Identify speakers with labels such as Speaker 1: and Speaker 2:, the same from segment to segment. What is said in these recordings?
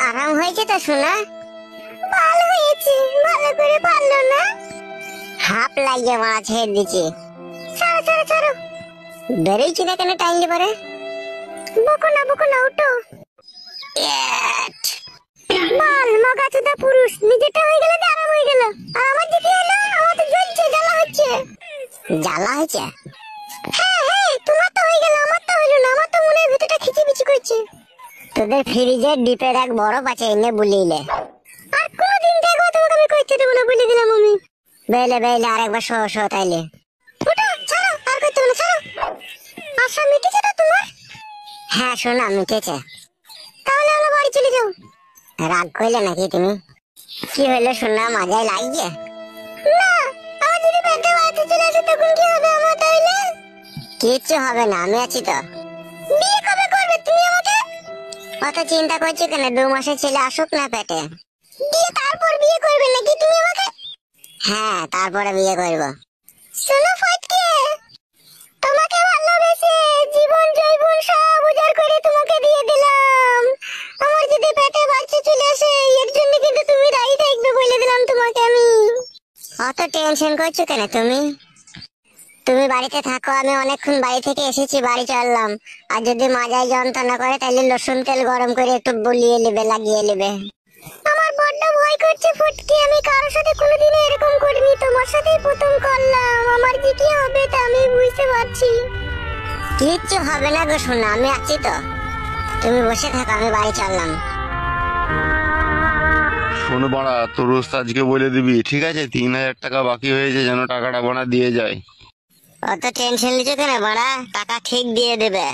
Speaker 1: আরাম হয়েছে তো শোনা? ভালো হয়েছে, ভালো করে পারলো না। হাফ লাগিয়ে মারা ছেড়ে দিচ্ছি। ছাড়ো ছাড়ো ছাড়ো। বেরোইছি না কেন টাইমলি পরে? বকো না উঠো। বাল মগাচোদা পুরুষ, নিজেটা হয়ে গেল যে আরাম হয়ে গেল। আর আমার যে কি হলো? আমার তো জ্বলছে, জ্বালা হচ্ছে। জ্বালা হচ্ছে? হ্যাঁ হ্যাঁ, তোমার তো হয়ে গেল, আমার তো হইলো না। আমার তো মনের ভিতরটা খিচিমিচি করছে। তোদের ফ্রিজের ডিপের এক বরফ আছে, এনে বুলিলে। আর কোনদিন দেখো তোমাকে আমি কইতে দেবো না, বলে দিলাম আমি। বেলে বেলে আরেকবার শো তাইলে। ওটা ছাড়ো, আর কইতে না, ছাড়ো। আশা মিটেছে না তোমার? হ্যাঁ শোনা মিটেছে। তাহলে আমরা বাড়ি চলে যাও। রাগ কইলে নাকি তুমি? কি হইলো শোনা, মজাই লাগছে? না, আমার যদি পেটে বাড়িতে চলে আসে তখন কি হবে আমার তাইলে? কিচ্ছু হবে না, আমি আছি তো। বিয়ে কবে করবে তুমি আমাকে? অত চিন্তা করছো কেন? 2 মাসের ছেলে আসুক না পেটে। দিয়ে তারপর বিয়ে করবে নাকি তুমি আমাকে? হ্যাঁ, তারপরে বিয়ে করব। শোনো ফটকে, তোমাকে ভালোবেসে জীবন জৈবন সব উজাড় করে তোমাকে দিয়ে দিলাম। আমার যদি পেটে বাচ্চা চলে আসে এর জন্য কিন্তু তুমি দায়ী থাকবে, বলে দিলাম তোমাকে আমি। অত টেনশন করছো কেন তুমি? তুমি বাড়িতে থাকো, আমি অনেকক্ষণ বাড়ি থেকে এসেছি, বাড়ি চললাম। আর যদি মাজায় যন্ত্রণা করে তাহলে রসুন তেল গরম করে একটু বুলিয়ে নেবে, লাগিয়ে নেবে। আমার বড্ড ভয় করছে ফুটকি, আমি কারোর সাথে কোনোদিনও এরকম করিনি, তোমার সাথেই প্রথম করলাম। আমার যে কি হবে তা আমি বুঝতে পারছি। কিচ্ছু হবে না গো শোনা, আমি আছি তো। তুমি বসে থাকো, আমি বাড়ি চললাম।
Speaker 2: শোনো বাড়া, তোর ওস্তাদকে বলে দিবি, ঠিক আছে? 3000 টাকা বাকি হয়েছে, যেন টাকাটা বাড়া দিয়ে যায়।
Speaker 1: অত টেনশন নিচ্ছ কেন বাড়া? টাকা ঠিক দিয়ে দেবে।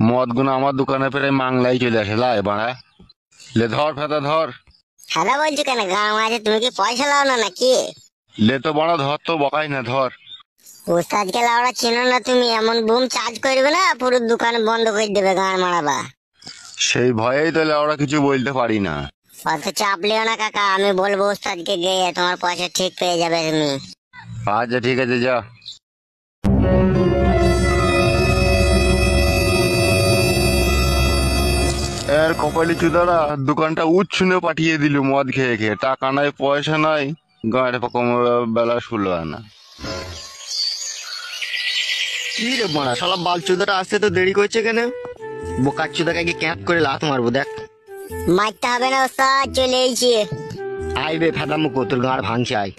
Speaker 2: মদ গুলো আমার দোকানে প্রায় মাংলাই চলে আসে, লাই বাড়া। লে ধর ফেতা ধর।
Speaker 1: হ্যালো বলছো কেন? গাঁও আছে, তুমি কি পয়সা লাও না নাকি?
Speaker 2: লে তো বাড়া ধর, তো বকাই না, ধর।
Speaker 1: ওস্তাদকে লাউড়া চেনো না তুমি? এমন বুম চার্জ করবে না, পুরো দোকান বন্ধ করে দেবে, গান মারাবা।
Speaker 2: সেই ভয়েই তো ওরা কিছু বলতে পারি না।
Speaker 1: অত চাপ লিও না কাকা, আমি বলবো ওস্তাদকে গিয়ে, তোমার পয়সা ঠিক পেয়ে যাবে তুমি।
Speaker 2: আচ্ছা ঠিক আছে, যা। এর কপালি চুদারা দোকানটা উচ্ছনে পাঠিয়ে দিল মদ খেয়ে খেয়ে। টাকা নাই, পয়সা নাই, গাঁড়ে বেলা শুলো না।
Speaker 3: কি রে মারা, শালা বালচুদাটা আসতে তো দেরি করছে কেন? বোকাচুদাকে কি ক্যাপ করে লাত মারবো দেখ।
Speaker 1: মারতে হবে না ওস্তাদ, চলে এসেছি।
Speaker 3: আইবে ফেদা মুখো, তোর গাঁড় ভাঙছে আয়।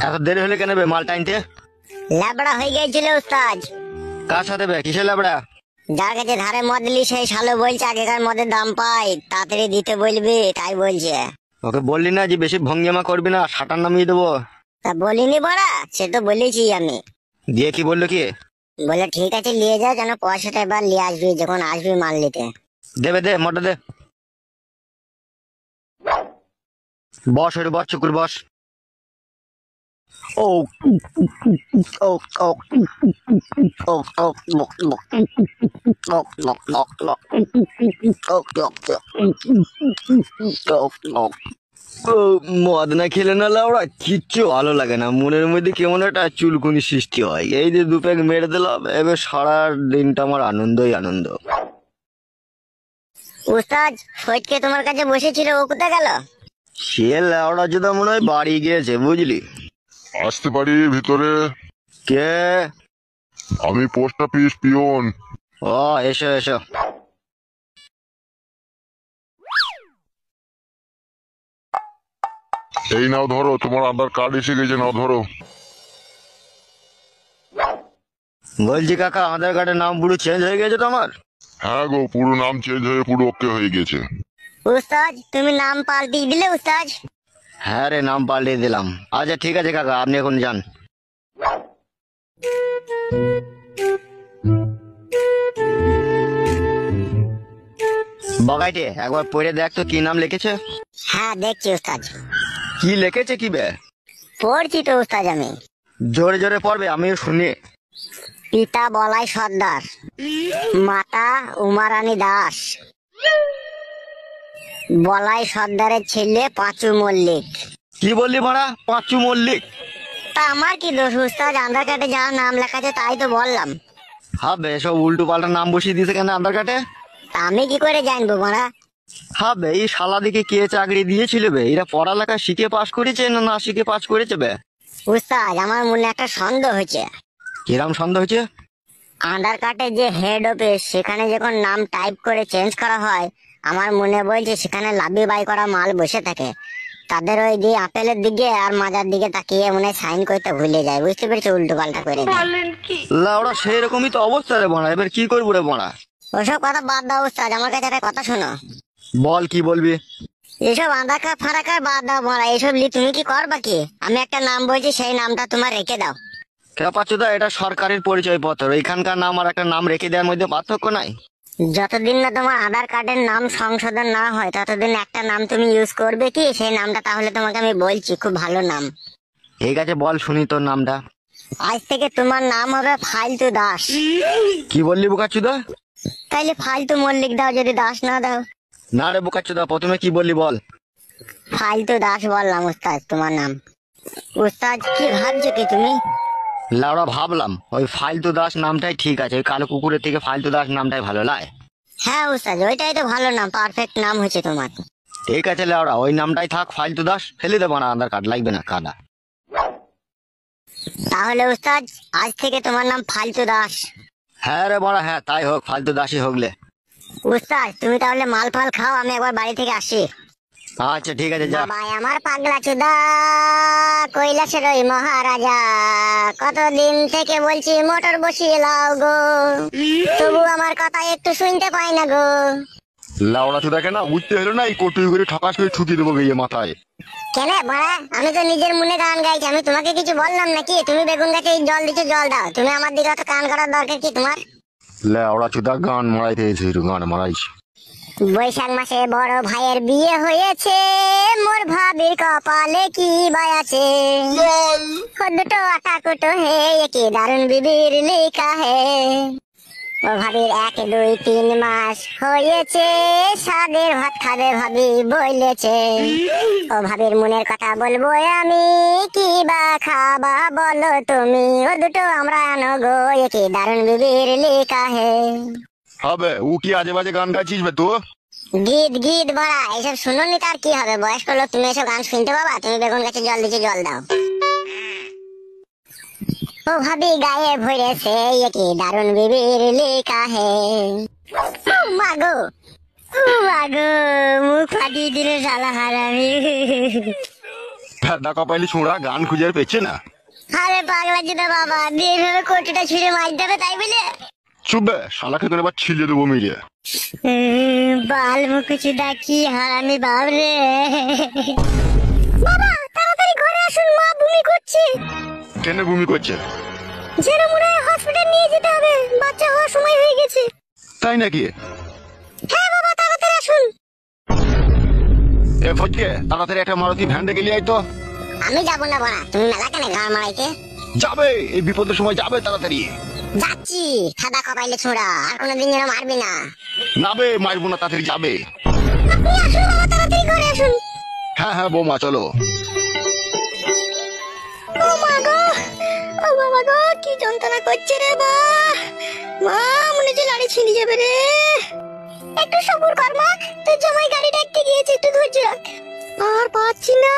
Speaker 3: এত দেরি হলে কেন বে মাল টাইনতে?
Speaker 1: ল্যাবড়া হয়ে গিয়েছিল ওস্তাদ।
Speaker 3: কার সাথে বে, কিসের লাবড়া?
Speaker 1: যার কাছে ধারে মদ নিলি সেই শালো বলছে আগেকার মদের দাম পাই, তাড়াতাড়ি দিতে বলবি, তাই বলছে।
Speaker 3: ওকে বললি না যে বেশি ভঙ্গিমা করবি না, সাটার নামিয়ে দেবো?
Speaker 1: তা বলিনি বড়া, সে তো বলেছি আমি।
Speaker 3: দিয়ে কি বললো কি?
Speaker 1: বলে ঠিক আছে নিয়ে যাও, যেন পয়সাটা এবার নিয়ে আসবি যখন আসবি মাল নিতে।
Speaker 3: দেবে দে, মোটা দে। বস একটু, বস চুকুর বস। ও ও ও ও ও মদ না খেলে না লাউড়া কিচ্ছু ভালো লাগে না, মনের মধ্যে কেমন একটা চুলকুনি সৃষ্টি হয়। এই যে 2 প্যাক মেরে দিলাম, এবার সারা দিনটা আমার আনন্দই আনন্দ।
Speaker 1: ওস্তাদ ফটকে তোমার কাছে বসেছিল, ও কোথায় গেল?
Speaker 3: সে লাউড়া যেটা মনে হয় বাড়ি গিয়েছে, বুঝলি?
Speaker 4: আসতে পারি ভিতরে?
Speaker 3: কে?
Speaker 4: আমি পোস্ট অফিস পিয়ন।
Speaker 3: ও এসো এসো।
Speaker 4: এই নাও ধরো, তোমার আধার কার্ড এসে গেছে, নাও ধরো।
Speaker 3: বলছি কাকা, আধার কার্ডের নাম পুরো চেঞ্জ হয়ে গেছে তো আমার।
Speaker 4: হ্যাঁ গো, পুরো নাম চেঞ্জ হয়ে পুরো ওকে হয়ে গেছে।
Speaker 1: উস্তাদ তুমি নাম পাল্টিয়ে দিলে উস্তাদ?
Speaker 3: হ্যাঁ রে, নাম পাল্টিয়ে দিলাম। আচ্ছা ঠিক আছে কাকা, আপনি এখন যান। বগাইটে একবার পড়ে দেখ তো কি নাম লিখেছে।
Speaker 1: হ্যাঁ দেখছি উস্তাদ।
Speaker 3: কি লিখেছে কি বে?
Speaker 1: পড়ছি তো উস্তাদ আমি।
Speaker 3: জোরে জোরে পড়বে, আমিও শুনি।
Speaker 1: পিতা বলাই সর্দার, মাতা উমারানী দাস, বলাই সর্দারের ছেলে পাঁচু মল্লিক।
Speaker 3: কি বললি মারা? পাঁচু মল্লিক?
Speaker 1: তা আমার কি দোষ উস্তাদ? আধার কার্ডে যা নাম লেখা আছে তাই তো বললাম।
Speaker 3: হবে সব উল্টো পাল্টা নাম বসিয়ে দিয়েছে কেন আধার কার্ডে?
Speaker 1: তা আমি কি করে জানবো মারা?
Speaker 3: হবে এই শালা দিকে কে চাকরি দিয়েছিল বে? এরা পড়ালেখা শিখে পাস করেছে না না শিখে পাস করেছে বে?
Speaker 1: উস্তাদ আমার মনে একটা সন্দেহ হয়েছে।
Speaker 3: কিরম সন্দেহ হয়েছে?
Speaker 1: আধার কার্ডের যে হেড অফিস, সেখানে যখন নাম টাইপ করে চেঞ্জ করা হয়, আমার মনে বলছে সেখানে লাভি বাই করা মাল বসে থাকে। তাদের ওই দিয়ে আপেলের দিকে আর মাজার দিকে তাকিয়ে মনে সাইন করতে ভুলে যায়, বুঝতে পেরেছো? উল্টো পাল্টা করে দেয়।
Speaker 3: লাউড়া সেই রকমই তো অবস্থা রে বড়া, এবার কি করবো রে বড়া?
Speaker 1: ওসব কথা বাদ দাও উস্তাদ, আমার কাছে একটা কথা শোনো।
Speaker 3: বল কি বলবি?
Speaker 1: এসব আধার কার্ড ফাঁড়া কার্ড বাদ দাও মারা, এসব তুমি কি করবা কি? আমি একটা নাম বলছি, সেই নামটা তোমার রেখে দাও।
Speaker 3: খেপাচ্ছুদা, এটা সরকারের পরিচয় পত্র, এখানকার নাম আর একটা নাম রেখে দেওয়ার মধ্যে পার্থক্য নাই।
Speaker 1: যতদিন না তোমার আধার কার্ডের নাম সংশোধন না হয়, ততদিন একটা নাম তুমি ইউজ করবে কি? সেই নামটা তাহলে তোমাকে আমি বলছি, খুব ভালো নাম।
Speaker 3: ঠিক আছে বল শুনি তোর নামটা।
Speaker 1: আজ থেকে তোমার নাম হবে ফালতু দাস।
Speaker 3: কি বললি বোকাচ্ছুদা?
Speaker 1: তাইলে ফালতু মল্লিক দাও, যদি দাস না দাও।
Speaker 3: না রে বোকাচ্ছুদা, প্রথমে কি বললি বল?
Speaker 1: ফালতু দাস বললাম উস্তাদ তোমার নাম। উস্তাদ কি ভাবছো কি তুমি?
Speaker 3: লাউড়া ভাবলাম ওই ফালতু দাস নামটাই ঠিক আছে, ওই কালো কুকুরের থেকে ফালতু দাস নামটাই ভালো লাগে।
Speaker 1: হ্যাঁ উস্তাদ, ওইটাই তো ভালো নাম, পারফেক্ট নাম হচ্ছে তোমার।
Speaker 3: ঠিক আছে লাউড়া, ওই নামটাই থাক, ফালতু দাস ফেলে দেবো না, আধার কার্ড লাগবে না কাদা।
Speaker 1: তাহলে উস্তাদ আজ থেকে তোমার নাম ফালতু দাস।
Speaker 3: হ্যাঁ রে বড়া, হ্যাঁ তাই হোক, ফালতু দাসই হোকলে।
Speaker 1: উস্তাদ তুমি তাহলে মাল ফাল খাও, আমি একবার বাড়ি থেকে আসি।
Speaker 3: আচ্ছা ঠিক আছে যা।
Speaker 1: বাবা আমার পাগলা চুদা, কৈলাসের ওই মহারাজা, কতদিন থেকে বলছি মোটর বসিয়ে লাও গো, তবু আমার কথা একটু শুনতে পাই না গো।
Speaker 2: লাউড়া চুদাকে না বুঝতে হলো না, এই কটুই করে ঠকাস করে ঠুকিয়ে দেবো গিয়ে মাথায়।
Speaker 1: কেন বাড়া? আমি তো নিজের মনে গান গাইছি, আমি তোমাকে কিছু বললাম নাকি? তুমি বেগুন গাছে জল দিচ্ছ, জল দাও। তুমি আমার দিকে অত কান করার দরকার কি তোমার?
Speaker 2: লাউড়া চুদা গান মারাইতে এসে গান মারাইছি।
Speaker 1: বৈশাখ মাসে বড় ভাইয়ের বিয়ে হয়েছে, মোর ভাবির কপালে কি বাই আছে, দুটো আটা কুটো হে, কি দারুণ বিবির লেখা হে। ও ভাবির 1 2 3 মাস হয়েছে, সাদের ভাত খাবে ভাবি বলেছে। ও ভাবির মনের কথা বলবো আমি, কি বা খাবা বলো তুমি, ও দুটো আমরা আনো গো, কি দারুণ বিবির লেখা হে।
Speaker 2: হবে ও কি আজে বাজে গান গাইছিস বে তো?
Speaker 1: গীত গীত বড়া, এইসব শুনুনি তার কি হবে? বয়স্ক লোক, তুমি এসব গান শুনতে পাবা? তুমি বেগুন গাছে জল দিচ্ছ, জল দাও। ও ভাবি গায়ে ভরেছে, কি দারুণ বিবির লেখা হে। ও মাগো, ও মাগো, মুখ ফাটিয়ে দিলে শালা হারামি।
Speaker 2: ভেদা কপালি ছোঁড়া গান খুঁজে আর পেয়েছে না।
Speaker 1: আরে পাগলা চুদা বাবা, দিয়ে ভেবে কোটিটা ছুঁড়ে মাছ দেবে তাই বলে?
Speaker 2: চুপবে, শালাকে করে এবার ছিলে দেবো মিলে।
Speaker 1: বাল মুখ চুদা কি হারামি বাপ রে। বাবা তাড়াতাড়ি ঘরে আসুন, মা বমি করছে।
Speaker 2: কেন বমি করছে?
Speaker 1: যেন মনে হয় হসপিটাল নিয়ে যেতে হবে, বাচ্চা হওয়ার সময় হয়ে গেছে।
Speaker 2: তাই নাকি?
Speaker 1: হ্যাঁ বাবা তাড়াতাড়ি আসুন।
Speaker 2: এ ফটকে, তাড়াতাড়ি একটা মারুতি ভ্যান ডেকে নিয়ে আয় তো।
Speaker 1: আমি যাবো না বাড়া, তুমি মেলা কেন গান মারাইতে?
Speaker 2: যাবে, এই বিপদের সময় যাবে তাড়াতাড়ি।
Speaker 1: যাচ্ছি, সাদা কপাইলে ছোঁড়া, আর কোনোদিন যেন মারবি না।
Speaker 2: নাবে, মারবো না, তাড়াতাড়ি যাবে।
Speaker 1: আপনি আসুন বাবা, তাড়াতাড়ি ঘরে আসুন।
Speaker 2: হ্যাঁ হ্যাঁ বৌমা চলো।
Speaker 1: ও মা গো, ও বাবা গো, কি যন্ত্রণা করছে রে বা, মা মনে হচ্ছে লাড়ি ছিঁড়ে যাবে রে। একটু সবুর কর মা, তোর জামাই গাড়ি ডাকতে গিয়েছে, একটু ধৈর্য রাখ। আর পাচ্ছি না,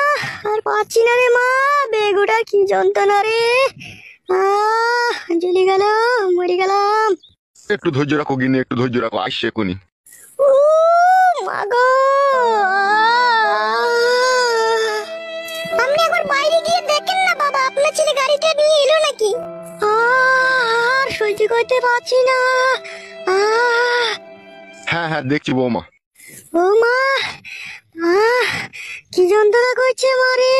Speaker 1: আর পাচ্ছি না রে মা, বেগুটা কি যন্ত্রণা রে। জ্বলে গেল, মরে গেলাম।
Speaker 2: একটু ধৈর্য রাখো গিনি, একটু ধৈর্য রাখো, আসছে এখনই।
Speaker 1: ও মা গো, আপনি একবার বাইরে গিয়ে দেখেন না বাবা, আপনার ছেলে গাড়িটা নিয়ে এলো নাকি? আর সহ্য করতে পারছি না।
Speaker 2: হ্যাঁ হ্যাঁ দেখছি বৌমা।
Speaker 1: ও মা, কি যন্ত্রণা করছে মারে।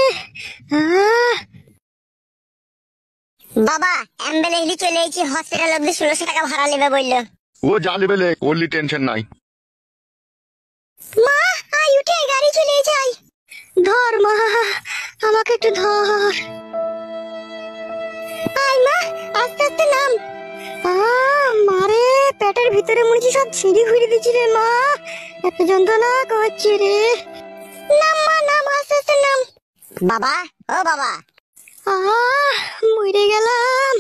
Speaker 1: বাবা অ্যাম্বুলেন্স চলে এসেছি, হসপিটাল অব্দি 1600 টাকা ভাড়া নেবে বললো।
Speaker 2: ও যা লেবেলে করলি, টেনশন নাই।
Speaker 1: মা আই উঠে, গাড়ি চলে এসেছে, আই ধর মা, আমাকে একটু ধর। আই মা, আস্তে আস্তে নাম। মারে পেটের ভিতরে মনে হচ্ছে সব ছিঁড়ি ঘুরি দিচ্ছি রে মা, এত যন্ত্রণা করছে রে। নাম মা, নাম, আস্তে আস্তে নাম। বাবা, ও বাবা, মরে গেলাম।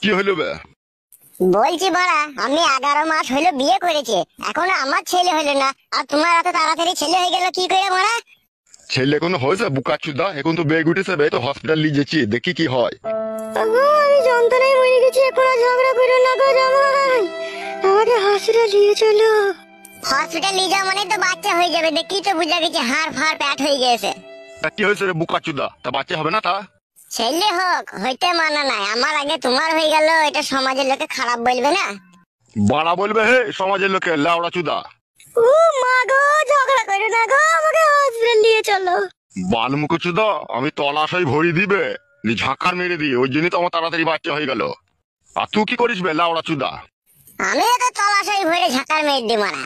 Speaker 2: কি হলো বে?
Speaker 1: বলছি বড়া, আমি 11 মাস হইলো বিয়ে করেছি, এখনো আমার ছেলে হলো না, আর তোমার এত তাড়াতাড়ি ছেলে হয়ে গেল কি করে বড়া?
Speaker 2: ছেলে কোনো হয়েছে বুকাচুদা? এখন তো বেগ উঠেছে, বে তো হসপিটাল নিয়ে যেছি, দেখি কি হয়।
Speaker 1: আমি যন্ত্রণায় মরে গেছি, এখন আর ঝগড়া করো না গো জামাই, আমাকে হসপিটাল নিয়ে চলো। হসপিটাল নিয়ে যাও মানে তো বাচ্চা হয়ে যাবে, দেখি তো বুঝা গেছে হাড় ফাড় প্যাট হয়ে গেছে।
Speaker 2: তা কি হয়েছে রে বুকাচুদা? তা বাচ্চা হবে না তা?
Speaker 1: ছেলে হোক হইতে মানা নাই, আমার আগে তোমার হয়ে গেল, এটা সমাজের লোকে খারাপ বলবে না?
Speaker 2: বাড়া বলবে হে সমাজের লোকে লাউড়া চুদা।
Speaker 1: ও মা গো, ঝগড়া করো না গো, আমাকে হসপিটাল নিয়ে চলো।
Speaker 2: বালমুখ চুদা, আমি তলাশাই ভরি দিবে ঝাঁকার মেরে দিই, ওই জন্যই তো আমার তাড়াতাড়ি বাচ্চা হয়ে গেল। আর তুই কি করিস বে লাউড়া চুদা?
Speaker 1: আমি তো তলাশাই ভরে ঝাঁকার মেরে দি মারা।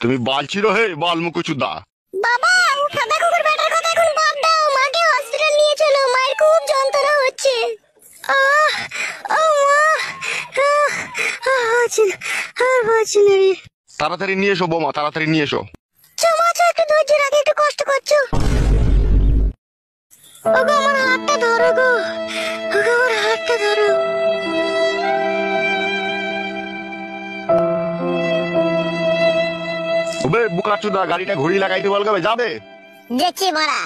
Speaker 2: তুমি বালছিল হে বালমুখ চুদা।
Speaker 1: বাবা, ও ফাদা কুকুর বেটার কথা এখন বাদ দাও, মাকে হসপিটাল নিয়ে চলো, মায়ের খুব যন্ত্রণা হচ্ছে। আহ ও মা, বাঁচি না রে।
Speaker 2: তাড়াতাড়ি নিয়ে এসো বৌমা, তাড়াতাড়ি নিয়ে এসো।
Speaker 1: চমাচা একটু ধৈর্য রাখে, একটু কষ্ট করছো। ওগো আমার হাতটা ধরো গো, ওগো আমার হাতটা ধরো।
Speaker 2: ওবে বুকাচুদা, গাড়িটা ঘুরি লাগাইতে বলবে যাবে?
Speaker 1: দেখছি মারা।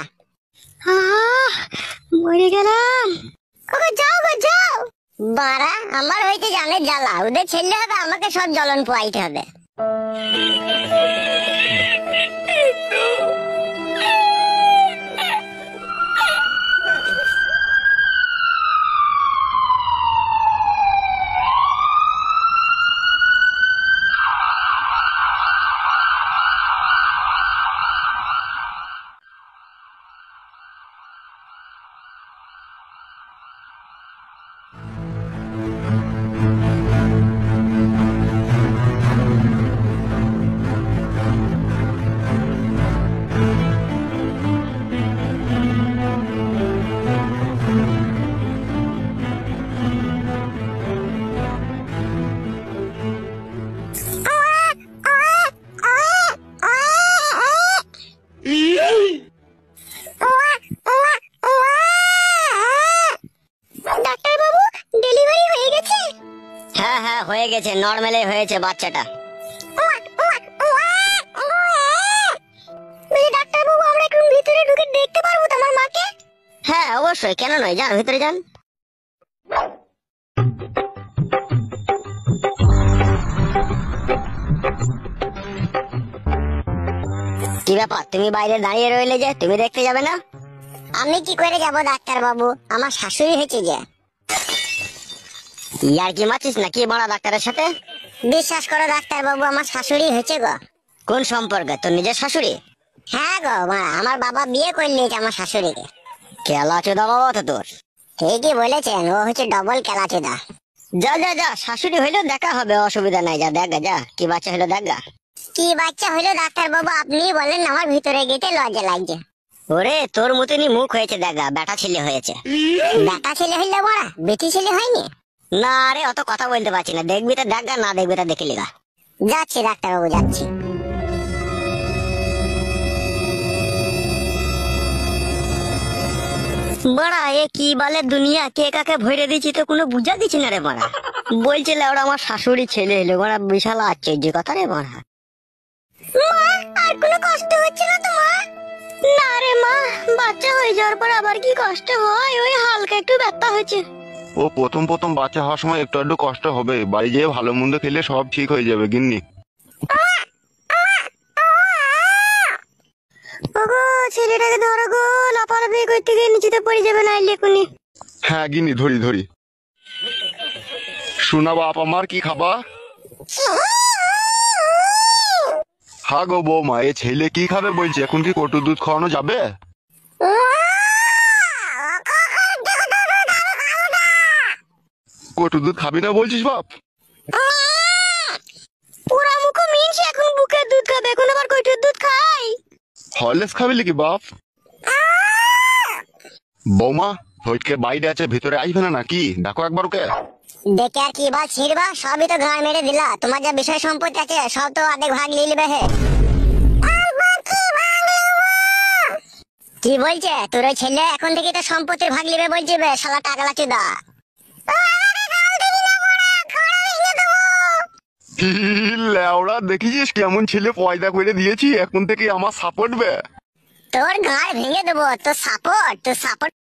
Speaker 1: মরে গেলাম। ওগো যাও গো যাও। বাড়া, আমার হইতে জানে জ্বালা, ওদের ছেলে হবে, আমাকে সব জ্বলন পোয়াইতে হবে। ডাক্তার বাবু, ডেলিভারি হয়ে গেছে? হ্যাঁ হ্যাঁ হয়ে গেছে, নরমালে হয়েছে বাচ্চাটা। ডাক্তার বাবু, আমরা একটু ভিতরে ঢুকে দেখতে পারবো তোমার মাকে? হ্যাঁ অবশ্যই, কেন নয়, যান ভিতরে যান। কি ব্যাপার, তুমি বাইরে দাঁড়িয়ে রইলে যে, তুমি দেখতে যাবে না? আমি কি করে যাব ডাক্তার বাবু, আমার শাশুড়ি হয়েছে যে। ইয়ার কি মাছিস নাকি বড় ডাক্তারের সাথে? বিশ্বাস করো ডাক্তার বাবু, আমার শাশুড়ি হয়েছে গো। কোন সম্পর্কে, তোর নিজের শাশুড়ি? হ্যাঁ গো মা, আমার বাবা বিয়ে করে নিয়েছে আমার শাশুড়িকে। কেলাচোদা বাবা তো তোর। ঠিকই বলেছেন, ও হচ্ছে ডবল কেলাচোদা। যা যা যা, শাশুড়ি হইলেও দেখা হবে, অসুবিধা নাই, যা দেখা যা, কি বাচ্চা হইলো দেখা। কি বাচ্চা হইলো ডাক্তার বাবু, আপনি বলেন, আমার ভিতরে গেতে লজ্জা লাগছে। ওরে তোর মতনই মুখ হয়েছে দেখা, বেটা ছেলে হয়েছে। বেটা ছেলে হইলে বড়া, বেটি ছেলে হয়নি? না রে, অত কথা বলতে পারছি না, দেখবি তো দেখা, না দেখবি তো দেখে লিগা। যাচ্ছি ডাক্তার বাবু, যাচ্ছি। বড়া, এ কি বলে দুনিয়া, কে কাকে ভরে দিচ্ছি তো কোনো বুঝা দিচ্ছি না রে বড়া। বলছিল ওরা আমার শাশুড়ি ছেলে হলো, বড়া বিশাল আশ্চর্য কথা রে বড়া। আর কোনো কষ্ট হচ্ছে না তোমার? না রে মা, বাচ্চা হয়ে যাওয়ার পর আবার কি কষ্ট হয়, ওই হালকা একটু ব্যথা হয়েছে।
Speaker 2: ও প্রথম প্রথম বাচ্চা হওয়ার সময় একটু একটু কষ্ট হবে, বাড়ি যেয়ে ভালো মন্দ খেলে সব ঠিক হয়ে যাবে গিন্নি।
Speaker 1: ওগো ছেলেটাকে ধরো গো, লাফালাফি করতে গিয়ে নিচেতে পড়ে যাবে না এক্ষুনি।
Speaker 2: হ্যাঁ গিন্নি, ধরি ধরি। শোনা বাপ আমার, কি খাবা? হ্যাঁ গো বৌমা, এ ছেলে কি খাবে বলছে, এখন কি কটু দুধ খাওয়ানো যাবে? কটু দুধ খাবি না বলছিস বাপ?
Speaker 1: পুরা মুখ মিনছে, এখন বুকের দুধ খাবে, এখন আবার কইটুর দুধ খাই।
Speaker 2: হরলেক্স খাবি নাকি বাপ? বৌমা, হইটকে বাইরে আছে, ভিতরে আসবে না নাকি? দেখো একবার ওকে।
Speaker 1: দেখে আর কি বা ছিড়বা, সবই তো ঘাড় মেরে দিলা, তোমার যা বিষয় সম্পত্তি আছে সব তো অর্ধেক ভাগ নিয়ে নিবে হে। কি বলছে তোর ওই ছেলে, এখন থেকে তো সম্পত্তির ভাগ নিবে বলছে বে, শালা টাকলা চুদা।
Speaker 2: লেওড়া দেখিছিস কেমন ছেলে পয়দা করে দিয়েছি, এখন থেকে আমার সাপোর্ট বে।
Speaker 1: তোর গাড় ভেঙে দেবো, তোর সাপোর্ট